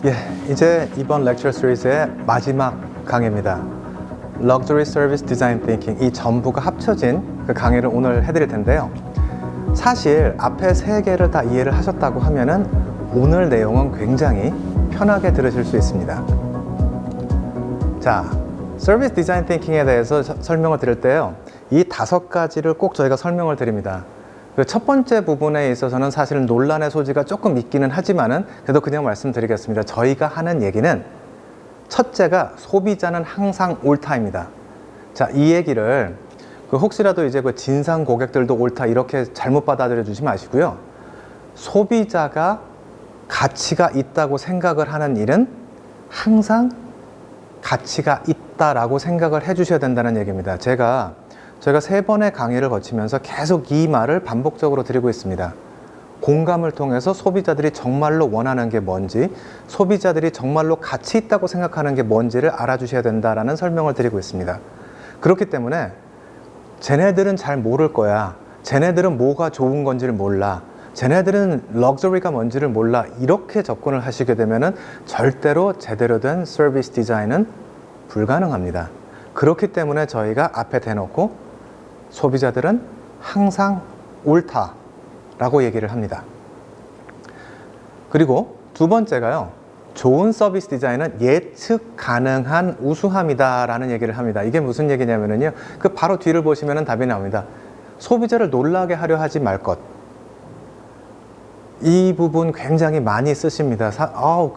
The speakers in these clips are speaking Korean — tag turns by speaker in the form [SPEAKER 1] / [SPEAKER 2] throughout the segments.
[SPEAKER 1] 예, 이제 이번 렉처 시리즈의 마지막 강의입니다. Luxury Service Design Thinking, 이 전부가 합쳐진 그 강의를 오늘 해드릴 텐데요. 사실 앞에 세 개를 다 이해를 하셨다고 하면은 오늘 내용은 굉장히 편하게 들으실 수 있습니다. 자, 서비스 디자인 띵킹에 대해서 설명을 드릴 때요, 이 5가지를 꼭 저희가 설명을 드립니다. 그 첫 번째 부분에 있어서는 사실은 논란의 소지가 조금 있기는 하지만은 그래도 그냥 말씀드리겠습니다. 저희가 하는 얘기는 첫째가 소비자는 항상 옳다입니다. 자, 이 얘기를 혹시라도 이제 그 진상 고객들도 옳다 이렇게 잘못 받아들여 주지 마시고요. 소비자가 가치가 있다고 생각을 하는 일은 항상 가치가 있다라고 생각을 해 주셔야 된다는 얘기입니다. 저희가 3번의 강의를 거치면서 계속 이 말을 반복적으로 드리고 있습니다. 공감을 통해서 소비자들이 정말로 원하는 게 뭔지, 소비자들이 정말로 가치 있다고 생각하는 게 뭔지를 알아주셔야 된다라는 설명을 드리고 있습니다. 그렇기 때문에 쟤네들은 잘 모를 거야, 쟤네들은 뭐가 좋은 건지를 몰라, 쟤네들은 럭셔리가 뭔지를 몰라, 이렇게 접근을 하시게 되면은 절대로 제대로 된 서비스 디자인은 불가능합니다. 그렇기 때문에 저희가 앞에 대놓고 소비자들은 항상 옳다라고 얘기를 합니다. 그리고 두 번째가요, 좋은 서비스 디자인은 예측 가능한 우수함이다 라는 얘기를 합니다. 이게 무슨 얘기냐면요, 그 바로 뒤를 보시면 답이 나옵니다. 소비자를 놀라게 하려 하지 말 것. 이 부분 굉장히 많이 쓰십니다.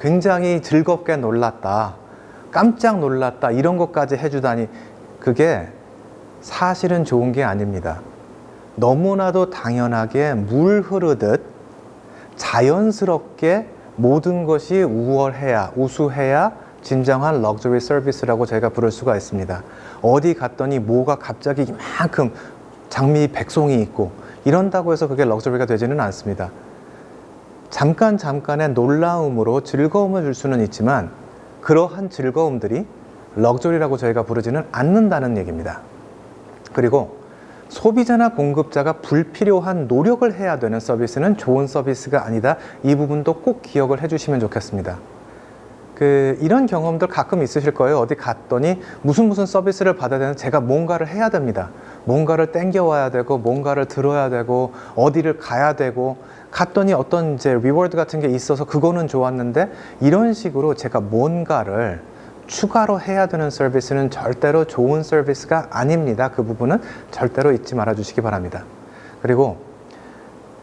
[SPEAKER 1] 굉장히 즐겁게 놀랐다, 깜짝 놀랐다, 이런 것까지 해주다니, 그게 사실은 좋은 게 아닙니다. 너무나도 당연하게 물 흐르듯 자연스럽게 모든 것이 우월해야, 우수해야 진정한 럭셔리 서비스라고 저희가 부를 수가 있습니다. 어디 갔더니 뭐가 갑자기 이만큼 장미 백송이 있고 이런다고 해서 그게 럭셔리가 되지는 않습니다. 잠깐의 놀라움으로 즐거움을 줄 수는 있지만 그러한 즐거움들이 럭셔리라고 저희가 부르지는 않는다는 얘기입니다. 그리고 소비자나 공급자가 불필요한 노력을 해야 되는 서비스는 좋은 서비스가 아니다. 이 부분도 꼭 기억을 해주시면 좋겠습니다. 이런 경험들 가끔 있으실 거예요. 어디 갔더니 무슨 서비스를 받아야 되는, 제가 뭔가를 해야 됩니다. 뭔가를 땡겨와야 되고, 뭔가를 들어야 되고, 어디를 가야 되고, 갔더니 어떤 이제 리워드 같은 게 있어서 그거는 좋았는데, 이런 식으로 제가 뭔가를 추가로 해야 되는 서비스는 절대로 좋은 서비스가 아닙니다. 그 부분은 절대로 잊지 말아 주시기 바랍니다. 그리고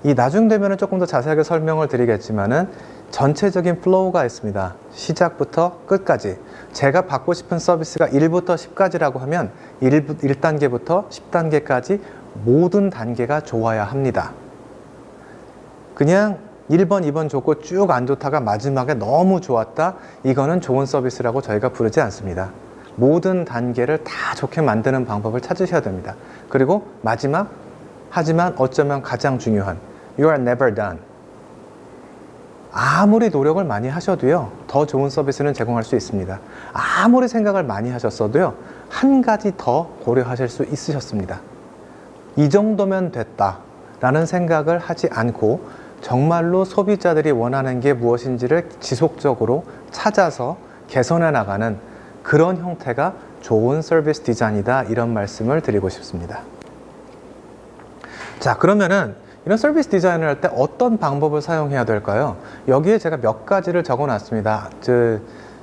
[SPEAKER 1] 이 나중 되면은 조금 더 자세하게 설명을 드리겠지만은 전체적인 플로우가 있습니다. 시작부터 끝까지. 제가 받고 싶은 서비스가 1부터 10까지라고 하면 1단계부터 10단계까지 모든 단계가 좋아야 합니다. 그냥 1번, 2번 좋고 쭉 안 좋다가 마지막에 너무 좋았다, 이거는 좋은 서비스라고 저희가 부르지 않습니다. 모든 단계를 다 좋게 만드는 방법을 찾으셔야 됩니다. 그리고 마지막, 하지만 어쩌면 가장 중요한, You are never done. 아무리 노력을 많이 하셔도요, 더 좋은 서비스는 제공할 수 있습니다. 아무리 생각을 많이 하셨어도요, 한 가지 더 고려하실 수 있으셨습니다. 이 정도면 됐다 라는 생각을 하지 않고 정말로 소비자들이 원하는 게 무엇인지를 지속적으로 찾아서 개선해 나가는 그런 형태가 좋은 서비스 디자인이다, 이런 말씀을 드리고 싶습니다. 자, 그러면은 이런 서비스 디자인을 할 때 어떤 방법을 사용해야 될까요? 여기에 제가 몇 가지를 적어 놨습니다.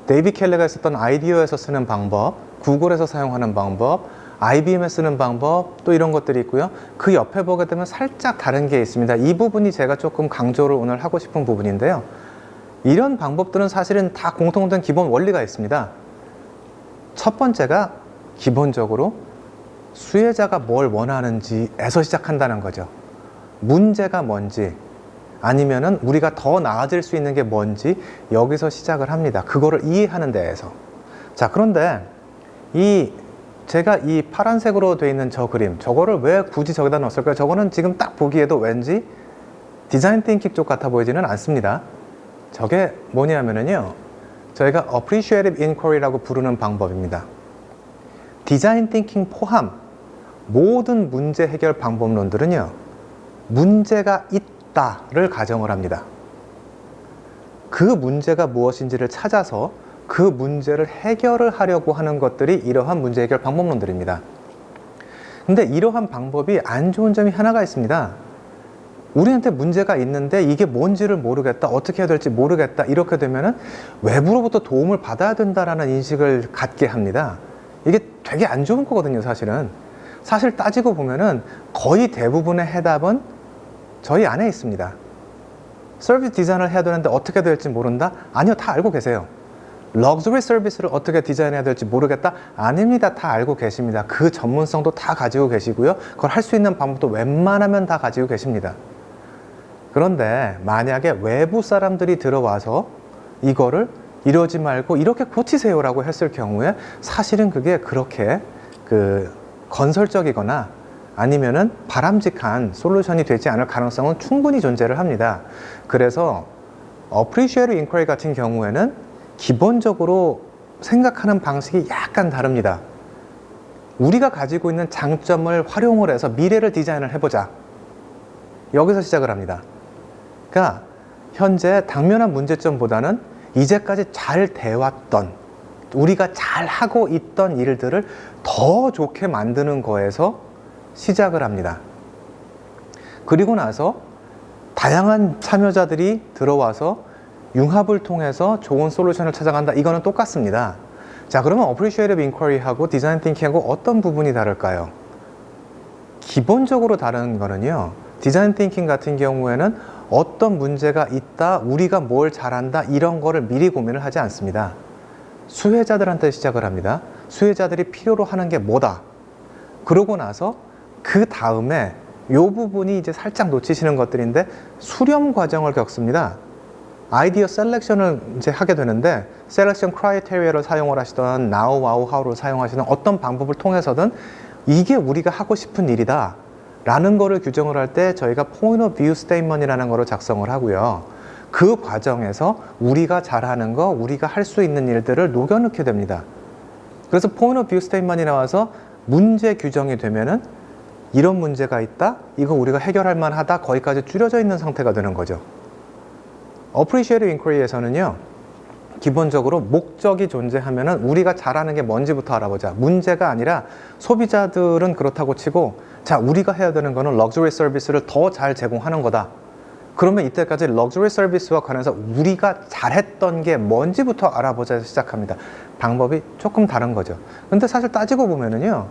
[SPEAKER 1] 데이비 켈레가 있었던 아이디어에서 쓰는 방법, 구글에서 사용하는 방법, IBM에 쓰는 방법, 또 이런 것들이 있고요. 그 옆에 보게 되면 살짝 다른 게 있습니다. 이 부분이 제가 조금 강조를 오늘 하고 싶은 부분인데요. 이런 방법들은 사실은 다 공통된 기본 원리가 있습니다. 첫 번째가 기본적으로 수혜자가 뭘 원하는지에서 시작한다는 거죠. 문제가 뭔지, 아니면은 우리가 더 나아질 수 있는 게 뭔지, 여기서 시작을 합니다. 그거를 이해하는 데에서. 자, 그런데 제가 이 파란색으로 되어 있는 저 그림, 저거를 왜 굳이 저기다 넣었을까요? 저거는 지금 딱 보기에도 왠지 디자인 띵킹 쪽 같아 보이지는 않습니다. 저게 뭐냐면요, 저희가 appreciative inquiry라고 부르는 방법입니다. 디자인 띵킹 포함 모든 문제 해결 방법론들은요, 문제가 있다를 가정을 합니다. 그 문제가 무엇인지를 찾아서 그 문제를 해결을 하려고 하는 것들이 이러한 문제 해결 방법론들입니다. 근데 이러한 방법이 안 좋은 점이 하나가 있습니다. 우리한테 문제가 있는데 이게 뭔지를 모르겠다, 어떻게 해야 될지 모르겠다, 이렇게 되면은 외부로부터 도움을 받아야 된다라는 인식을 갖게 합니다. 이게 되게 안 좋은 거거든요, 사실은. 사실 따지고 보면은 거의 대부분의 해답은 저희 안에 있습니다. 서비스 디자인을 해야 되는데 어떻게 될지 모른다? 아니요, 다 알고 계세요. 럭셔리 서비스를 어떻게 디자인해야 될지 모르겠다? 아닙니다. 다 알고 계십니다. 그 전문성도 다 가지고 계시고요. 그걸 할 수 있는 방법도 웬만하면 다 가지고 계십니다. 그런데 만약에 외부 사람들이 들어와서 이거를 이러지 말고 이렇게 고치세요라고 했을 경우에 사실은 그게 그렇게 건설적이거나 아니면은 바람직한 솔루션이 되지 않을 가능성은 충분히 존재를 합니다. 그래서 Appreciative Inquiry 같은 경우에는 기본적으로 생각하는 방식이 약간 다릅니다. 우리가 가지고 있는 장점을 활용을 해서 미래를 디자인을 해보자. 여기서 시작을 합니다. 그러니까 현재 당면한 문제점보다는 이제까지 잘 돼왔던, 우리가 잘 하고 있던 일들을 더 좋게 만드는 거에서 시작을 합니다. 그리고 나서 다양한 참여자들이 들어와서 융합을 통해서 좋은 솔루션을 찾아간다. 이거는 똑같습니다. 자, 그러면 Appreciative Inquiry하고 Design Thinking하고 어떤 부분이 다를까요? 기본적으로 다른 거는요, 디자인 띵킹 같은 경우에는 어떤 문제가 있다, 우리가 뭘 잘한다, 이런 거를 미리 고민을 하지 않습니다. 수혜자들한테 시작을 합니다. 수혜자들이 필요로 하는 게 뭐다. 그러고 나서 그 다음에 요 부분이 이제 살짝 놓치시는 것들인데 수렴 과정을 겪습니다. 아이디어 셀렉션을 이제 하게 되는데 셀렉션 크라이테리아를 사용을 하시던 now, wow, how를 사용하시는 어떤 방법을 통해서든 이게 우리가 하고 싶은 일이다 라는 거를 규정을 할 때 저희가 point of view statement이라는 거를 작성을 하고요. 그 과정에서 우리가 잘하는 거, 우리가 할 수 있는 일들을 녹여넣게 됩니다. 그래서 point of view statement이 나와서 문제 규정이 되면은 이런 문제가 있다, 이거 우리가 해결할 만하다, 거기까지 줄여져 있는 상태가 되는 거죠. Appreciative Inquiry에서는요, 기본적으로 목적이 존재하면은 우리가 잘하는 게 뭔지부터 알아보자. 문제가 아니라 소비자들은 그렇다고 치고, 자, 우리가 해야 되는 거는 럭셔리 서비스를 더 잘 제공하는 거다. 그러면 이때까지 럭셔리 서비스와 관해서 우리가 잘했던 게 뭔지부터 알아보자 해서 시작합니다. 방법이 조금 다른 거죠. 근데 사실 따지고 보면은요,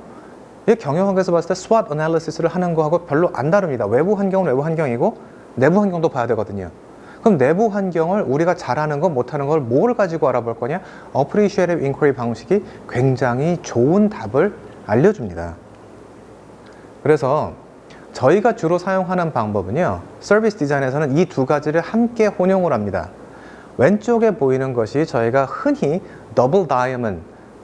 [SPEAKER 1] 이 경영학에서 봤을 때 SWOT analysis를 하는 거하고 별로 안 다릅니다. 외부 환경은 외부 환경이고 내부 환경도 봐야 되거든요. 그럼 내부 환경을 우리가 잘하는 거 못하는 걸 뭘 가지고 알아볼 거냐? Appreciative Inquiry 방식이 굉장히 좋은 답을 알려줍니다. 그래서 저희가 주로 사용하는 방법은요, 서비스 디자인에서는 이 두 가지를 함께 혼용을 합니다. 왼쪽에 보이는 것이 저희가 흔히 더블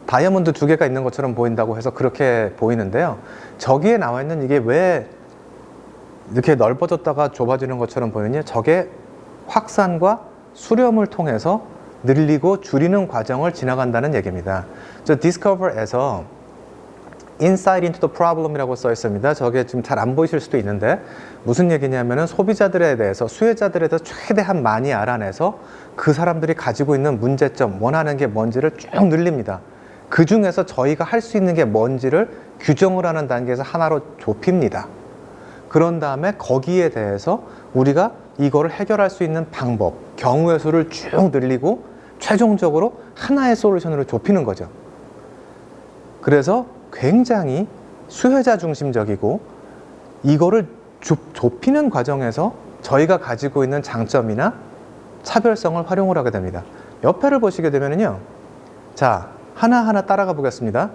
[SPEAKER 1] 다이아몬드 두 개가 있는 것처럼 보인다고 해서 그렇게 보이는데요. 저기에 나와 있는 이게 왜 이렇게 넓어졌다가 좁아지는 것처럼 보이느냐? 저게 확산과 수렴을 통해서 늘리고 줄이는 과정을 지나간다는 얘기입니다. 저 Discover에서 Insight into the Problem이라고 써 있습니다. 저게 지금 잘 안 보이실 수도 있는데 무슨 얘기냐면은 소비자들에 대해서, 수혜자들에 대해서 최대한 많이 알아내서 그 사람들이 가지고 있는 문제점, 원하는 게 뭔지를 쭉 늘립니다. 그 중에서 저희가 할 수 있는 게 뭔지를 규정을 하는 단계에서 하나로 좁힙니다. 그런 다음에 거기에 대해서 우리가 이거를 해결할 수 있는 방법, 경우의 수를 쭉 늘리고 최종적으로 하나의 솔루션으로 좁히는 거죠. 그래서 굉장히 수혜자 중심적이고 이거를 좁히는 과정에서 저희가 가지고 있는 장점이나 차별성을 활용을 하게 됩니다. 옆에를 보시게 되면요, 자, 하나하나 따라가 보겠습니다.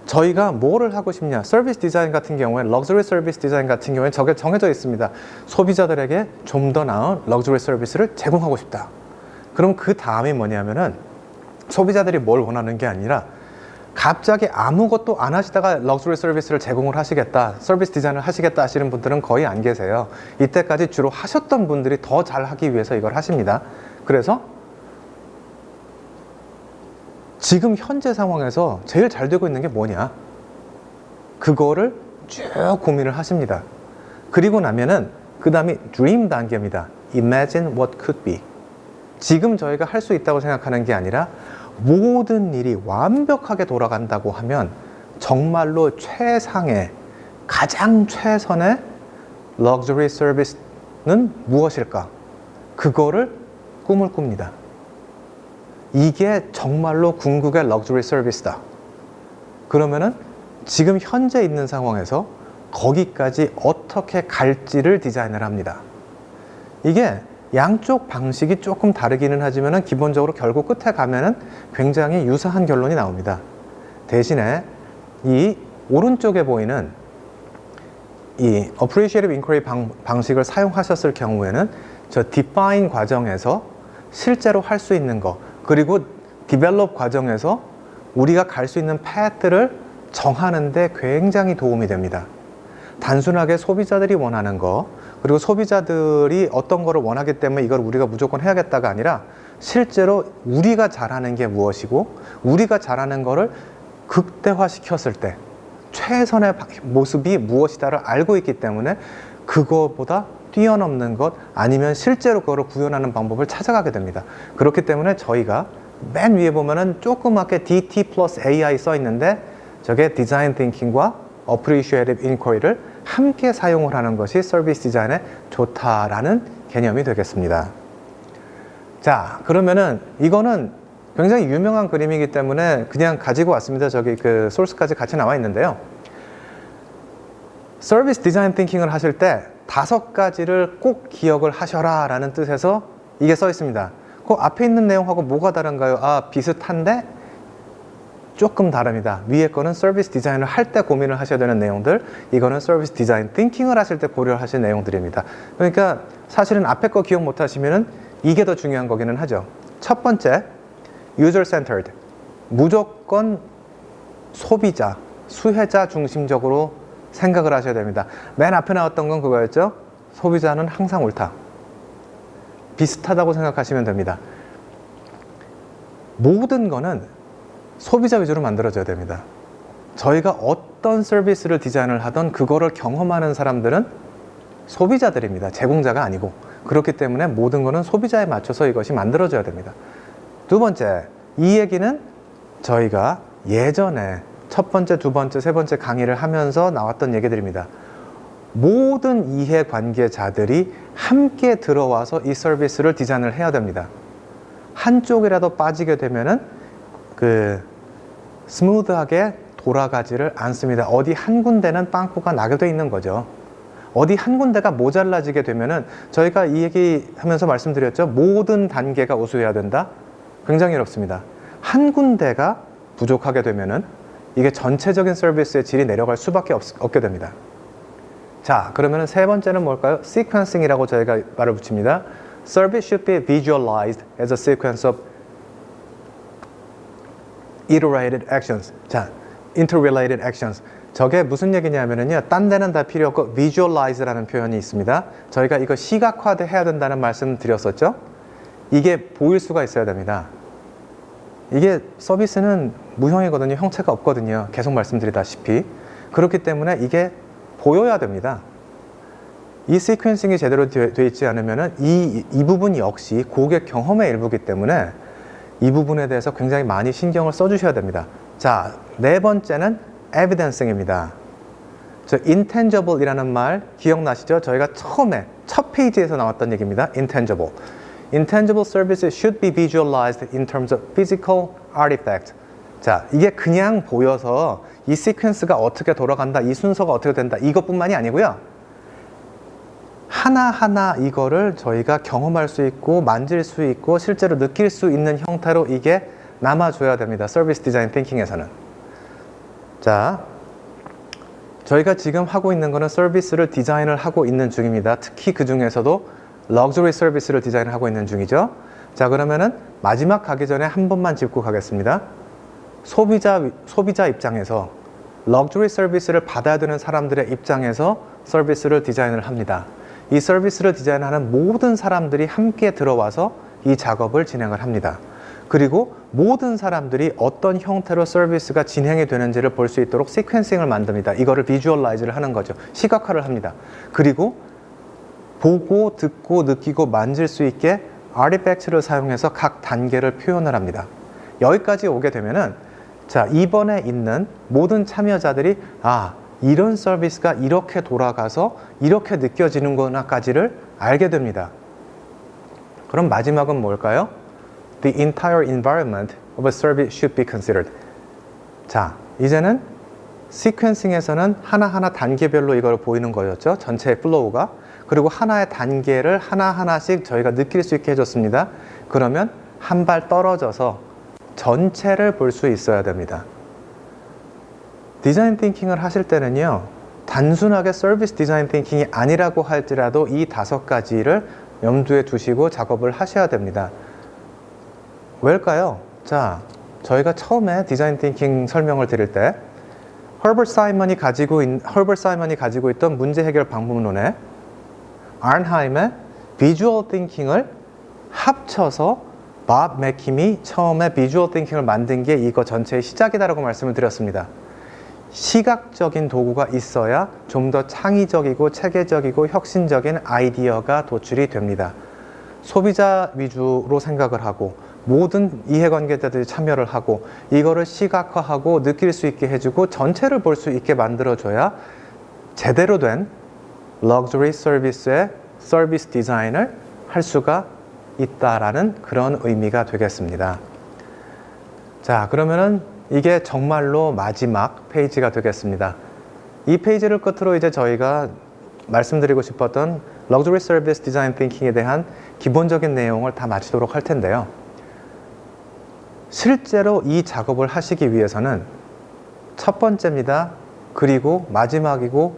[SPEAKER 1] 저희가 뭐를 하고 싶냐? 서비스 디자인 같은 경우에, 럭셔리 서비스 디자인 같은 경우에 저게 정해져 있습니다. 소비자들에게 좀 더 나은 럭셔리 서비스를 제공하고 싶다. 그럼 그 다음이 뭐냐면은 소비자들이 뭘 원하는 게 아니라 갑자기 아무것도 안 하시다가 럭셔리 서비스를 제공을 하시겠다, 서비스 디자인을 하시겠다 하시는 분들은 거의 안 계세요. 이때까지 주로 하셨던 분들이 더 잘하기 위해서 이걸 하십니다. 그래서 지금 현재 상황에서 제일 잘 되고 있는 게 뭐냐? 그거를 쭉 고민을 하십니다. 그리고 나면은 그 다음이 dream 단계입니다. Imagine what could be. 지금 저희가 할 수 있다고 생각하는 게 아니라 모든 일이 완벽하게 돌아간다고 하면 정말로 최상의 가장 최선의 럭셔리 서비스는 무엇일까? 그거를 꿈을 꿉니다. 이게 정말로 궁극의 럭셔리 서비스다. 그러면은 지금 현재 있는 상황에서 거기까지 어떻게 갈지를 디자인을 합니다. 이게 양쪽 방식이 조금 다르기는 하지만 기본적으로 결국 끝에 가면은 굉장히 유사한 결론이 나옵니다. 대신에 이 오른쪽에 보이는 이 Appreciative Inquiry 방식을 사용하셨을 경우에는 저 Define 과정에서 실제로 할 수 있는 거, 그리고 Develop 과정에서 우리가 갈 수 있는 path를 정하는 데 굉장히 도움이 됩니다. 단순하게 소비자들이 원하는 거, 그리고 소비자들이 어떤 거를 원하기 때문에 이걸 우리가 무조건 해야겠다가 아니라 실제로 우리가 잘하는 게 무엇이고 우리가 잘하는 거를 극대화시켰을 때 최선의 모습이 무엇이다를 알고 있기 때문에 그거보다 뛰어넘는 것 아니면 실제로 그거를 구현하는 방법을 찾아가게 됩니다. 그렇기 때문에 저희가 맨 위에 보면은 조그맣게 DT 플러스 AI 써 있는데 저게 디자인 띵킹과 Appreciative Inquiry를 함께 사용을 하는 것이 서비스 디자인에 좋다라는 개념이 되겠습니다. 자, 그러면은 이거는 굉장히 유명한 그림이기 때문에 그냥 가지고 왔습니다. 저기 그 소스까지 같이 나와 있는데요. 서비스 디자인 띵킹을 하실 때 5가지를 꼭 기억을 하셔라 라는 뜻에서 이게 써 있습니다. 그 앞에 있는 내용하고 뭐가 다른가요? 아, 비슷한데 조금 다릅니다. 위에 거는 서비스 디자인을 할 때 고민을 하셔야 되는 내용들, 이거는 서비스 디자인 띵킹을 하실 때 고려하실 내용들입니다. 그러니까 사실은 앞에 거 기억 못 하시면은 이게 더 중요한 거기는 하죠. 첫 번째, user-centered. 무조건 소비자, 수혜자 중심적으로 생각을 하셔야 됩니다. 맨 앞에 나왔던 건 그거였죠. 소비자는 항상 옳다. 비슷하다고 생각하시면 됩니다. 모든 거는 소비자 위주로 만들어져야 됩니다. 저희가 어떤 서비스를 디자인을 하던 그거를 경험하는 사람들은 소비자들입니다. 제공자가 아니고. 그렇기 때문에 모든 거는 소비자에 맞춰서 이것이 만들어져야 됩니다. 두 번째, 이 얘기는 저희가 예전에 첫 번째, 두 번째, 세 번째 강의를 하면서 나왔던 얘기들입니다. 모든 이해관계자들이 함께 들어와서 이 서비스를 디자인을 해야 됩니다. 한쪽이라도 빠지게 되면은 스무드하게 돌아가지를 않습니다. 어디 한 군데는 빵꾸가 나게 돼 있는 거죠. 어디 한 군데가 모자라지게 되면은 저희가 이 얘기 하면서 말씀드렸죠. 모든 단계가 우수해야 된다. 굉장히 어렵습니다. 한 군데가 부족하게 되면은 이게 전체적인 서비스의 질이 내려갈 수밖에 없게 됩니다. 자, 그러면은 세 번째는 뭘까요? Sequencing이라고 저희가 말을 붙입니다. Service should be visualized as a sequence of iterated actions. 자, interrelated actions. 저게 무슨 얘기냐면요. 딴 데는 다 필요 없고 visualize라는 표현이 있습니다. 저희가 이거 시각화도 해야 된다는 말씀 드렸었죠. 이게 보일 수가 있어야 됩니다. 이게 서비스는 무형이거든요. 형체가 없거든요. 계속 말씀드리다시피. 그렇기 때문에 이게 보여야 됩니다. 이 시퀀싱이 제대로 되어 있지 않으면 이 부분 역시 고객 경험의 일부이기 때문에 이 부분에 대해서 굉장히 많이 신경을 써주셔야 됩니다. 자, 네 번째는 evidencing입니다. 저 intangible 이라는 말 기억나시죠? 저희가 처음에 첫 페이지에서 나왔던 얘기입니다. intangible. Intangible services should be visualized in terms of physical artifact. 자, 이게 그냥 보여서 이 시퀀스가 어떻게 돌아간다, 이 순서가 어떻게 된다, 이것뿐만이 아니고요. 하나하나 이거를 저희가 경험할 수 있고 만질 수 있고 실제로 느낄 수 있는 형태로 이게 남아줘야 됩니다. 서비스 디자인 띵킹에서는. 자, 저희가 지금 하고 있는 거는 서비스를 디자인을 하고 있는 중입니다. 특히 그 중에서도 럭셔리 서비스를 디자인하고 있는 중이죠. 자, 그러면은 마지막 가기 전에 한 번만 짚고 가겠습니다. 소비자 입장에서 럭셔리 서비스를 받아야 되는 사람들의 입장에서 서비스를 디자인을 합니다. 이 서비스를 디자인하는 모든 사람들이 함께 들어와서 이 작업을 진행을 합니다. 그리고 모든 사람들이 어떤 형태로 서비스가 진행이 되는지를 볼 수 있도록 시퀀싱을 만듭니다. 이거를 비주얼라이즈를 하는 거죠. 시각화를 합니다. 그리고 보고 듣고 느끼고 만질 수 있게 artifacts를 사용해서 각 단계를 표현을 합니다. 여기까지 오게 되면은 자, 이번에 있는 모든 참여자들이 이런 서비스가 이렇게 돌아가서 이렇게 느껴지는구나까지를 알게 됩니다. 그럼 마지막은 뭘까요? The entire environment of a service should be considered. 자, 이제는 시퀀싱에서는 하나하나 단계별로 이걸 보이는 거였죠. 전체의 플로우가. 그리고 하나의 단계를 하나하나씩 저희가 느낄 수 있게 해줬습니다. 그러면 한 발 떨어져서 전체를 볼 수 있어야 됩니다. 디자인 띵킹을 하실 때는요, 단순하게 서비스 디자인 띵킹이 아니라고 할지라도 이 5가지를 염두에 두시고 작업을 하셔야 됩니다. 왜일까요? 자, 저희가 처음에 디자인 띵킹 설명을 드릴 때 허버트 사이먼이 가지고 있던 문제 해결 방법론에 아른하임의 비주얼 띵킹을 합쳐서 밥 맥킴이 처음에 비주얼 띵킹을 만든 게 이거 전체의 시작이다라고 말씀을 드렸습니다. 시각적인 도구가 있어야 좀 더 창의적이고 체계적이고 혁신적인 아이디어가 도출이 됩니다. 소비자 위주로 생각을 하고 모든 이해관계자들이 참여를 하고 이거를 시각화하고 느낄 수 있게 해주고 전체를 볼 수 있게 만들어줘야 제대로 된 럭셔리 서비스의 서비스 디자인을 할 수가 있다라는 그런 의미가 되겠습니다. 자, 그러면은 이게 정말로 마지막 페이지가 되겠습니다. 이 페이지를 끝으로 이제 저희가 말씀드리고 싶었던 럭셔리 서비스 디자인 띵킹에 대한 기본적인 내용을 다 마치도록 할 텐데요. 실제로 이 작업을 하시기 위해서는 첫 번째입니다. 그리고 마지막이고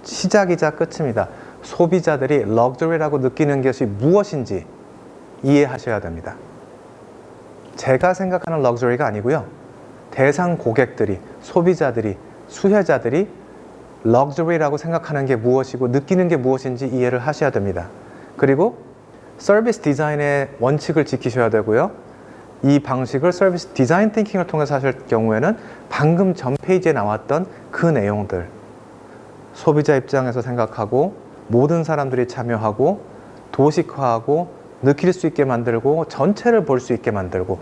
[SPEAKER 1] 시작이자 끝입니다. 소비자들이 럭셔리라고 느끼는 것이 무엇인지 이해하셔야 됩니다. 제가 생각하는 럭셔리가 아니고요. 대상 고객들이, 소비자들이, 수혜자들이 럭셔리라고 생각하는 게 무엇이고 느끼는 게 무엇인지 이해를 하셔야 됩니다. 그리고 서비스 디자인의 원칙을 지키셔야 되고요. 이 방식을 서비스 디자인 띵킹을 통해서 하실 경우에는 방금 전 페이지에 나왔던 그 내용들, 소비자 입장에서 생각하고 모든 사람들이 참여하고 도식화하고 느낄 수 있게 만들고 전체를 볼 수 있게 만들고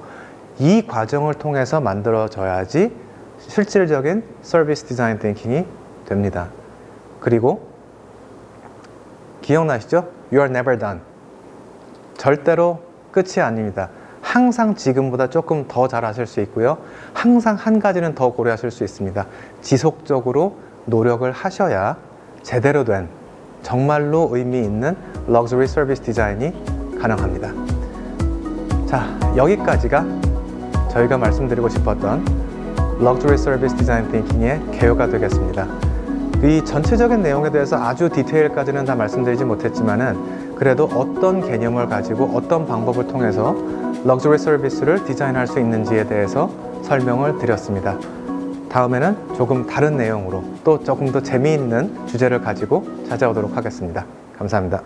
[SPEAKER 1] 이 과정을 통해서 만들어져야지 실질적인 서비스 디자인 띵킹이 됩니다. 그리고 기억나시죠? You are never done. 절대로 끝이 아닙니다. 항상 지금보다 조금 더 잘하실 수 있고요. 항상 한 가지는 더 고려하실 수 있습니다. 지속적으로 노력을 하셔야 제대로 된 정말로 의미 있는 럭셔리 서비스 디자인이 가능합니다. 자, 여기까지가 저희가 말씀드리고 싶었던 럭셔리 서비스 디자인 띵킹의 개요가 되겠습니다. 이 전체적인 내용에 대해서 아주 디테일까지는 다 말씀드리지 못했지만은 그래도 어떤 개념을 가지고 어떤 방법을 통해서 럭셔리 서비스를 디자인할 수 있는지에 대해서 설명을 드렸습니다. 다음에는 조금 다른 내용으로 또 조금 더 재미있는 주제를 가지고 찾아오도록 하겠습니다. 감사합니다.